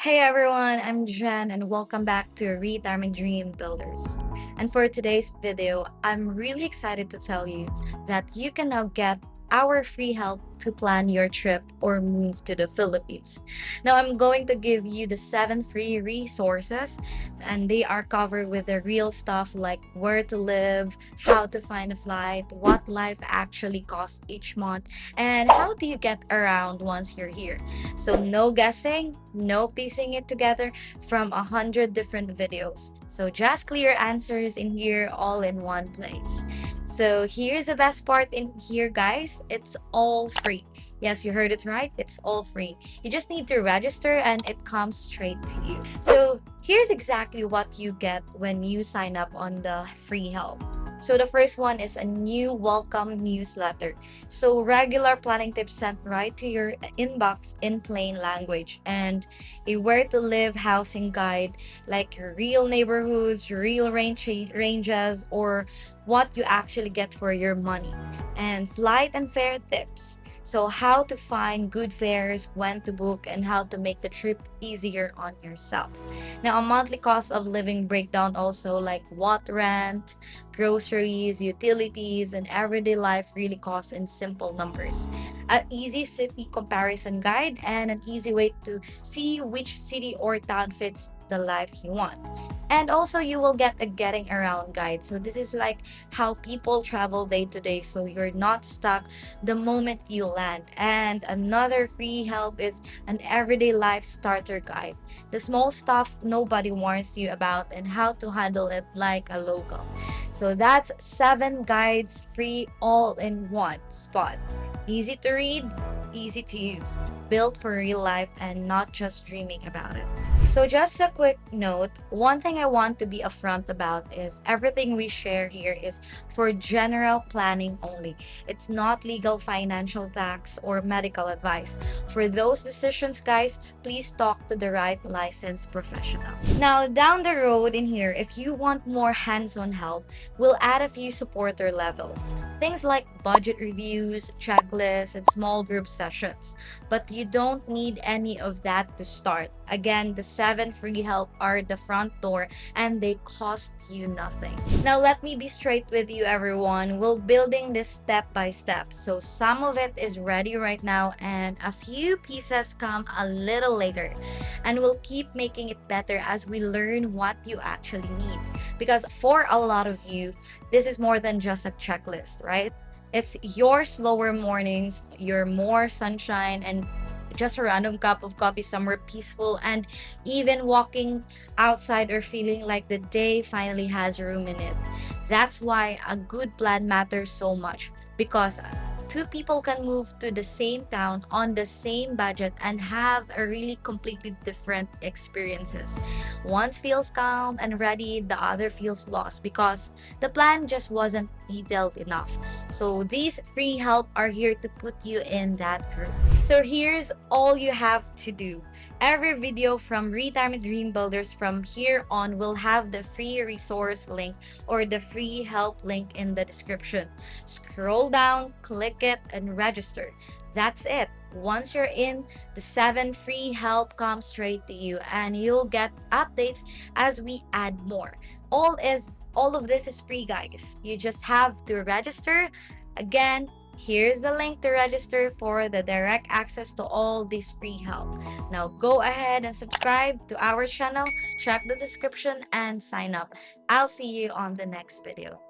Hey everyone, I'm Jen and welcome back to Retirement Dream Builders. And for today's video, I'm really excited to tell you that you can now get our free help to plan your trip or move to the Philippines. Now, I'm going to give you the 7 free resources, and they are covered with the real stuff like where to live, how to find a flight, what life actually costs each month, and how do you get around once you're here. So no guessing, no piecing it together from 100 different videos. So just clear answers in here all in one place. So here's the best part in here, guys. It's all free. Yes, you heard it right. It's all free. You just need to register and it comes straight to you. So here's exactly what you get when you sign up on the free help. So the first one is a new welcome newsletter. So regular planning tips sent right to your inbox in plain language, and a where to live housing guide like your real neighborhoods, real ranges, or what you actually get for your money, and flight and fare tips. So how to find good fares, when to book, and how to make the trip easier on yourself. Now a monthly cost of living breakdown also, like what rent, groceries, utilities, and everyday life really costs in simple numbers. An easy city comparison guide and an easy way to see which city or town fits the life you want. And also, you will get a getting around guide. So, this is like how people travel day to day, so you're not stuck the moment you land. And another free help is an everyday life starter guide, the small stuff nobody warns you about and how to handle it like a local. So that's 7 guides free all in one spot. Easy to read, easy to use, built for real life and not just dreaming about it. So just a quick note, one thing I want to be upfront about is everything we share here is for general planning only. It's not legal, financial, tax, or medical advice. For those decisions, guys, please talk to the right licensed professional. Now, down the road in here, if you want more hands-on help, we'll add a few supporter levels. Things like budget reviews, checklists, and small group sessions. But you don't need any of that to start. Again, the 7 free help are the front door and they cost you nothing. Now, let me be straight with you, everyone. We're building this step by step. So, some of it is ready right now, and a few pieces come a little later. And we'll keep making it better as we learn what you actually need. Because for a lot of you, this is more than just a checklist, right? It's your slower mornings, your more sunshine, and just a random cup of coffee somewhere peaceful, and even walking outside or feeling like the day finally has room in it. That's why a good plan matters so much, because two people can move to the same town on the same budget and have a really completely different experiences. One feels calm and ready, the other feels lost because the plan just wasn't detailed enough. So these free help are here to put you in that group. So here's all you have to do. Every video from Retirement Dream Builders from here on will have the free resource link or the free help link in the description. Scroll down, click it, and register. That's it. Once you're in, the 7 free help comes straight to you and you'll get updates as we add more. All of this is free, guys. You just have to register. Again, here's the link to register for the direct access to all this free help. Now go ahead and subscribe to our channel, check the description, and sign up. I'll see you on the next video.